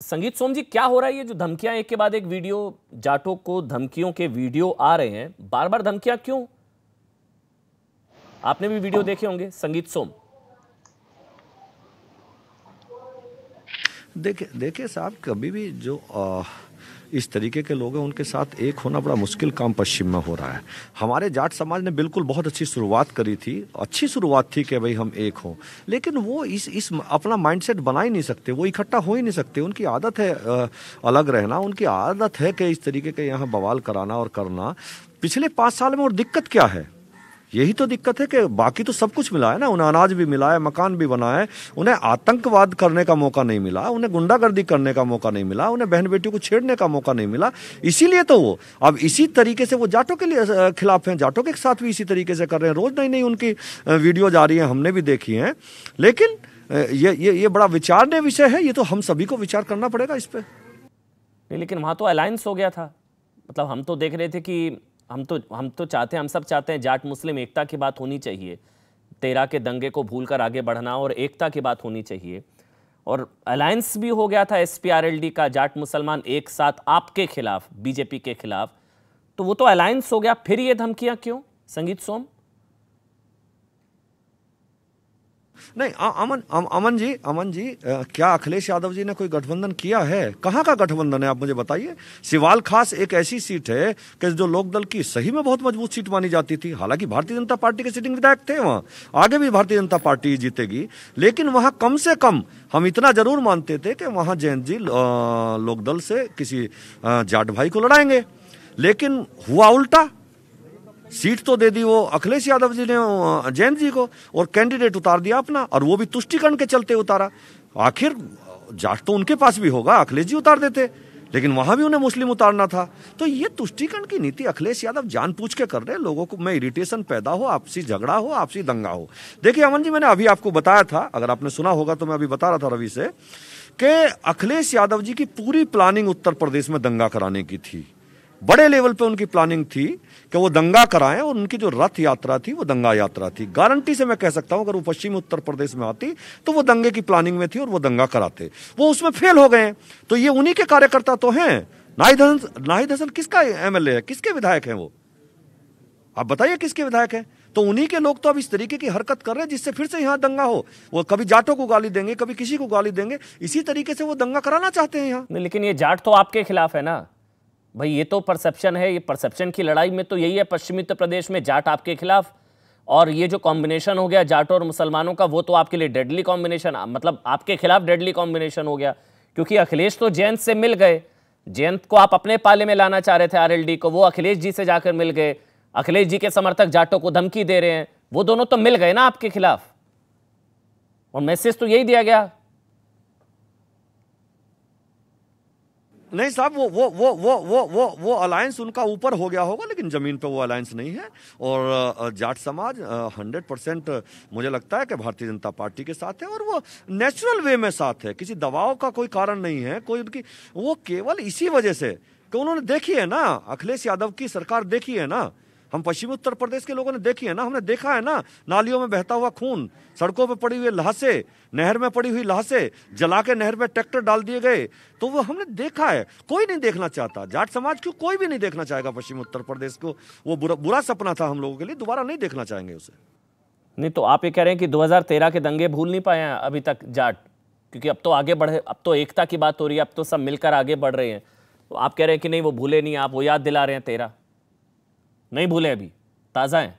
संगीत सोम जी, क्या हो रहा है? ये जो धमकियां एक के बाद एक वीडियो, जाटों को धमकियों के वीडियो आ रहे हैं, बार बार धमकियां क्यों? आपने भी वीडियो देखे होंगे संगीत सोम। देखिए देखिए साहब, कभी भी जो इस तरीके के लोग हैं उनके साथ एक होना बड़ा मुश्किल काम पश्चिम में हो रहा है। हमारे जाट समाज ने बिल्कुल बहुत अच्छी शुरुआत करी थी, अच्छी शुरुआत थी कि भाई हम एक हों, लेकिन वो इस अपना माइंडसेट बना ही नहीं सकते, वो इकट्ठा हो ही नहीं सकते। उनकी आदत है अलग रहना, उनकी आदत है कि इस तरीके के यहाँ बवाल कराना और करना। पिछले 5 साल में और दिक्कत क्या है? यही तो दिक्कत है कि बाकी तो सब कुछ मिला है ना, उन्हें अनाज भी मिला है, मकान भी बना है, उन्हें आतंकवाद करने का मौका नहीं मिला, उन्हें गुंडागर्दी करने का मौका नहीं मिला, उन्हें बहन बेटियों को छेड़ने का मौका नहीं मिला। इसीलिए तो वो अब इसी तरीके से वो जाटों के लिए खिलाफ हैं, जाटों के साथ भी इसी तरीके से कर रहे हैं। रोज नई नई उनकी वीडियो जा रही है, हमने भी देखी हैं। लेकिन ये बड़ा विचारनीय विषय है, ये तो हम सभी को विचार करना पड़ेगा इस पर। नहीं, लेकिन वहां तो अलायंस हो गया था। मतलब हम तो देख रहे थे कि हम तो चाहते हैं, हम सब चाहते हैं जाट मुस्लिम एकता की बात होनी चाहिए। 13 के दंगे को भूलकर आगे बढ़ना और एकता की बात होनी चाहिए। और अलायंस भी हो गया था एसपीआरएलडी का, जाट मुसलमान एक साथ आपके खिलाफ, बीजेपी के खिलाफ। तो वो तो अलायंस हो गया, फिर ये धमकियां क्यों संगीत सोम? नहीं, अमन जी, क्या अखिलेश यादव जी ने कोई गठबंधन किया है? कहाँ का गठबंधन है, आप मुझे बताइए। सिवाल खास एक ऐसी सीट है कि जो लोकदल की सही में बहुत मजबूत सीट मानी जाती थी। हालांकि भारतीय जनता पार्टी के सिटिंग विधायक थे वहां, आगे भी भारतीय जनता पार्टी जीतेगी, लेकिन वहां कम से कम हम इतना जरूर मानते थे कि वहां जयंत जी लोकदल से किसी जाट भाई को लड़ाएंगे। लेकिन हुआ उल्टा, सीट तो दे दी वो अखिलेश यादव जी ने जयंत जी को, और कैंडिडेट उतार दिया अपना, और वो भी तुष्टिकरण के चलते उतारा। आखिर जाट तो उनके पास भी होगा, अखिलेश जी उतार देते, लेकिन वहां भी उन्हें मुस्लिम उतारना था। तो ये तुष्टिकरण की नीति अखिलेश यादव जानबूझ के कर रहे हैं, लोगों को में इरिटेशन पैदा हो, आपसी झगड़ा हो, आपसी दंगा हो। देखिए अमन जी, मैंने अभी आपको बताया था, अगर आपने सुना होगा तो मैं अभी बता रहा था रवि से, कि अखिलेश यादव जी की पूरी प्लानिंग उत्तर प्रदेश में दंगा कराने की थी। बड़े लेवल पे उनकी प्लानिंग थी कि वो दंगा कराएं, और उनकी जो रथ यात्रा थी वो दंगा यात्रा थी। गारंटी से मैं कह सकता हूं, अगर वो पश्चिमी उत्तर प्रदेश में आती तो वो दंगे की प्लानिंग में थी और वो दंगा कराते। वो उसमें फेल हो गए। तो ये उन्हीं के कार्यकर्ता तो हैं। नाहिद हसन किसका एमएलए है, किसके विधायक हैं वो? आप बताइए किसके विधायक हैं? तो उन्हीं के लोग तो अब इस तरीके की हरकत कर रहे हैं जिससे फिर से यहां दंगा हो। वो कभी जाटों को गाली देंगे, कभी किसी को गाली देंगे, इसी तरीके से वो दंगा कराना चाहते हैं यहाँ। नहीं, लेकिन ये जाट तो आपके खिलाफ है ना भाई, ये तो परसेप्शन है। ये परसेप्शन की लड़ाई में तो यही है, पश्चिमी उत्तर प्रदेश में जाट आपके खिलाफ, और ये जो कॉम्बिनेशन हो गया जाटों और मुसलमानों का, वो तो आपके लिए डेडली कॉम्बिनेशन, मतलब आपके खिलाफ डेडली कॉम्बिनेशन हो गया। क्योंकि अखिलेश तो जयंत से मिल गए, जयंत को आप अपने पाले में लाना चाह रहे थे आरएलडी को, वो अखिलेश जी से जाकर मिल गए। अखिलेश जी के समर्थक जाटों को धमकी दे रहे हैं, वो दोनों तो मिल गए ना आपके खिलाफ, और मैसेज तो यही दिया गया। नहीं साहब, वो अलायंस उनका ऊपर हो गया होगा, लेकिन जमीन पे वो अलायंस नहीं है। और जाट समाज 100% मुझे लगता है कि भारतीय जनता पार्टी के साथ है, और वो नेचुरल वे में साथ है। किसी दबाव का कोई कारण नहीं है, कोई उनकी, वो केवल इसी वजह से कि उन्होंने देखी है ना, अखिलेश यादव की सरकार देखी है ना, हम पश्चिमी उत्तर प्रदेश के लोगों ने देखी है ना, हमने देखा है ना, नालियों में बहता हुआ खून, सड़कों पे पड़ी हुई लाशें, नहर में पड़ी हुई लाशें, जला के नहर में ट्रैक्टर डाल दिए गए, तो वो हमने देखा है। कोई नहीं देखना चाहता, जाट समाज को कोई भी नहीं देखना चाहेगा पश्चिमी उत्तर प्रदेश को। वो बुरा सपना था हम लोगों के लिए, दोबारा नहीं देखना चाहेंगे उसे। नहीं, तो आप ये कह रहे हैं कि 2013 के दंगे भूल नहीं पाए हैं अभी तक जाट? क्योंकि अब तो आगे बढ़े, अब तो एकता की बात हो रही है, अब तो सब मिलकर आगे बढ़ रहे हैं। तो आप कह रहे हैं कि नहीं वो भूले नहीं, आप वो याद दिला रहे हैं। 13 नहीं भूले, अभी ताजा है?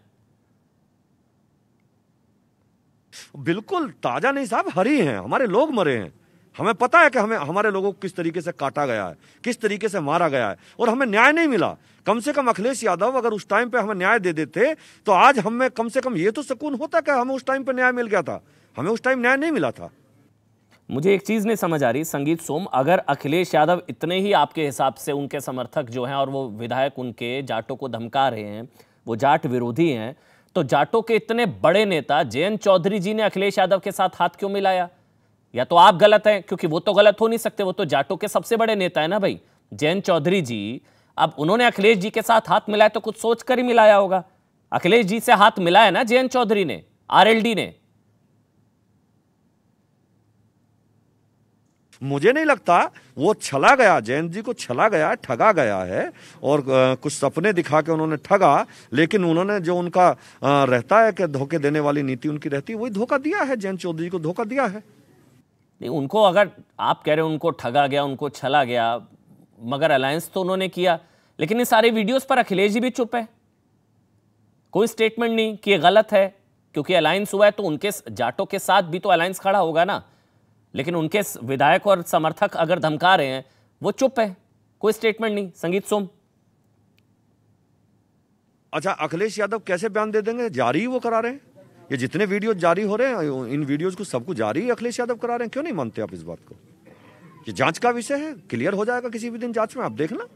बिल्कुल ताजा नहीं साहब, हरी हैं, हमारे लोग मरे हैं। हमें पता है कि हमारे लोगों को किस तरीके से काटा गया है, किस तरीके से मारा गया है, और हमें न्याय नहीं मिला। कम से कम अखिलेश यादव अगर उस टाइम पे हमें न्याय दे देते तो आज हमें कम से कम ये तो सुकून होता कि हमें उस टाइम पे न्याय मिल गया था। हमें उस टाइम न्याय नहीं मिला था। मुझे एक चीज नहीं समझ आ रही संगीत सोम, अगर अखिलेश यादव इतने ही आपके हिसाब से उनके समर्थक जो हैं और वो विधायक उनके जाटों को धमका रहे हैं, वो जाट विरोधी हैं, तो जाटों के इतने बड़े नेता जयंत चौधरी जी ने अखिलेश यादव के साथ हाथ क्यों मिलाया? या तो आप गलत हैं, क्योंकि वो तो गलत हो नहीं सकते, वो तो जाटों के सबसे बड़े नेता है ना भाई, जयंत चौधरी जी। अब उन्होंने अखिलेश जी के साथ हाथ मिलाया तो कुछ सोचकर ही मिलाया होगा। अखिलेश जी से हाथ मिलाया ना जयंत चौधरी ने, आरएलडी ने। मुझे नहीं लगता वो छला गया, जयंत जी को छला गया, ठगा गया है और कुछ सपने दिखा के उन्होंने ठगा, लेकिन उन्होंने जो उनका रहता है कि धोखे देने वाली नीति उनकी रहती है, वही धोखा दिया है, जयंत चौधरी जी को धोखा दिया है। नहीं, उनको अगर आप कह रहे हो उनको ठगा गया, उनको छला गया, मगर अलायंस तो उन्होंने किया, लेकिन इन सारे वीडियोस पर अखिलेश जी भी चुप है, कोई स्टेटमेंट नहीं कि ये गलत है, क्योंकि अलायंस हुआ है तो उनके जाटों के साथ भी तो अलायंस खड़ा होगा ना। लेकिन उनके विधायक और समर्थक अगर धमका रहे हैं, वो चुप है, कोई स्टेटमेंट नहीं। संगीत सोम, अच्छा, अखिलेश यादव कैसे बयान दे देंगे? जारी ही वो करा रहे हैं, ये जितने वीडियो जारी हो रहे हैं, इन वीडियोज को सबको जारी ही अखिलेश यादव करा रहे हैं। क्यों नहीं मानते आप इस बात को? ये जांच का विषय है, क्लियर हो जाएगा किसी भी दिन जांच में, आप देखना।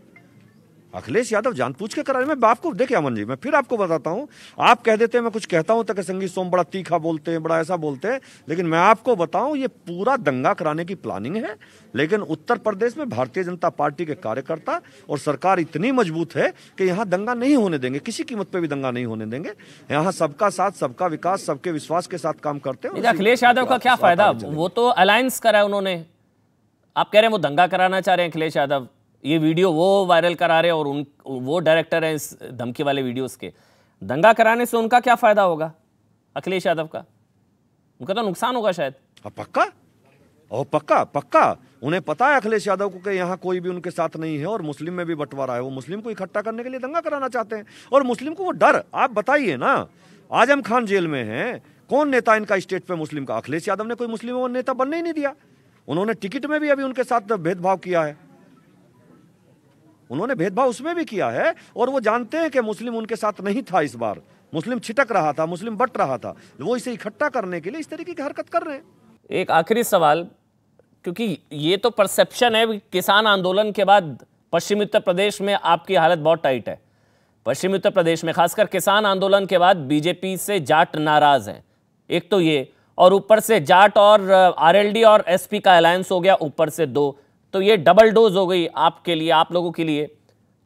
अखिलेश यादव जानबूझ के करा रहे हैं। मैं आपको देखिए अमन जी, मैं फिर आपको बताता हूं, आप कह देते हैं मैं कुछ कहता हूं, तक संगीत सोम बड़ा तीखा बोलते हैं, बड़ा ऐसा बोलते हैं, लेकिन मैं आपको बताऊं ये पूरा दंगा कराने की प्लानिंग है। लेकिन उत्तर प्रदेश में भारतीय जनता पार्टी के कार्यकर्ता और सरकार इतनी मजबूत है कि यहां दंगा नहीं होने देंगे, किसी कीमत पे भी दंगा नहीं होने देंगे। यहां सबका साथ, सबका विकास, सबके विश्वास के साथ काम करते हैं। अखिलेश यादव का क्या फायदा? वो तो अलायंस करा है उन्होंने, आप कह रहे हैं वो दंगा कराना चाह रहे हैं अखिलेश यादव, ये वीडियो वो वायरल करा रहे हैं और वो डायरेक्टर हैं इस धमकी वाले वीडियोस के। दंगा कराने से उनका क्या फायदा होगा अखिलेश यादव का? उनका तो नुकसान होगा शायद। पक्का, और पक्का पक्का उन्हें पता है अखिलेश यादव को कि यहाँ कोई भी उनके साथ नहीं है और मुस्लिम में भी बंटवारा है। वो मुस्लिम को इकट्ठा करने के लिए दंगा कराना चाहते हैं, और मुस्लिम को वो डर, आप बताइए ना, आजम खान जेल में है, कौन नेता इनका स्टेट पे मुस्लिम का? अखिलेश यादव ने कोई मुस्लिम नेता बनने ही नहीं दिया। उन्होंने टिकट में भी अभी उनके साथ भेदभाव किया है, उन्होंने भेदभाव उसमें भी किया है, और वो जानते हैं कि मुस्लिम उनके साथ नहीं था। इस बार मुस्लिम छिटक रहा था, मुस्लिम बट रहा था, वो इसे इकट्ठा करने के लिए इस तरीके की हरकत कर रहे हैं। एक आखिरी सवाल, क्योंकि ये तो परसेप्शन है, किसान आंदोलन के बाद पश्चिमी उत्तर प्रदेश में आपकी हालत बहुत टाइट है। पश्चिमी उत्तर प्रदेश में खासकर किसान आंदोलन के बाद बीजेपी से जाट नाराज हैं, एक तो ये, और ऊपर से जाट और आरएलडी और एसपी का अलायंस हो गया, ऊपर से दो, तो ये डबल डोज हो गई आपके लिए, आप लोगों के लिए।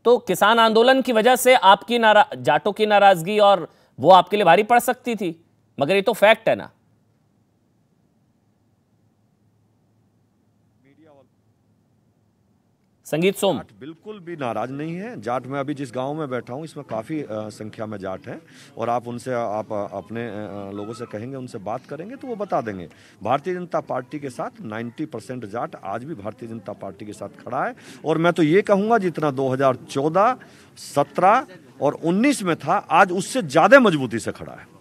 तो किसान आंदोलन की वजह से आपकी जाटों की नाराजगी और वो आपके लिए भारी पड़ सकती थी, मगर ये तो फैक्ट है ना। संगीत सोम, बिल्कुल भी नाराज नहीं है। जाट में अभी जिस गांव में बैठा हूं इसमें काफी संख्या में जाट हैं, और आप उनसे, आप अपने लोगों से कहेंगे, उनसे बात करेंगे तो वो बता देंगे। भारतीय जनता पार्टी के साथ 90% जाट आज भी भारतीय जनता पार्टी के साथ खड़ा है, और मैं तो ये कहूंगा जितना 2014, 17 और 19 में था, आज उससे ज्यादा मजबूती से खड़ा है।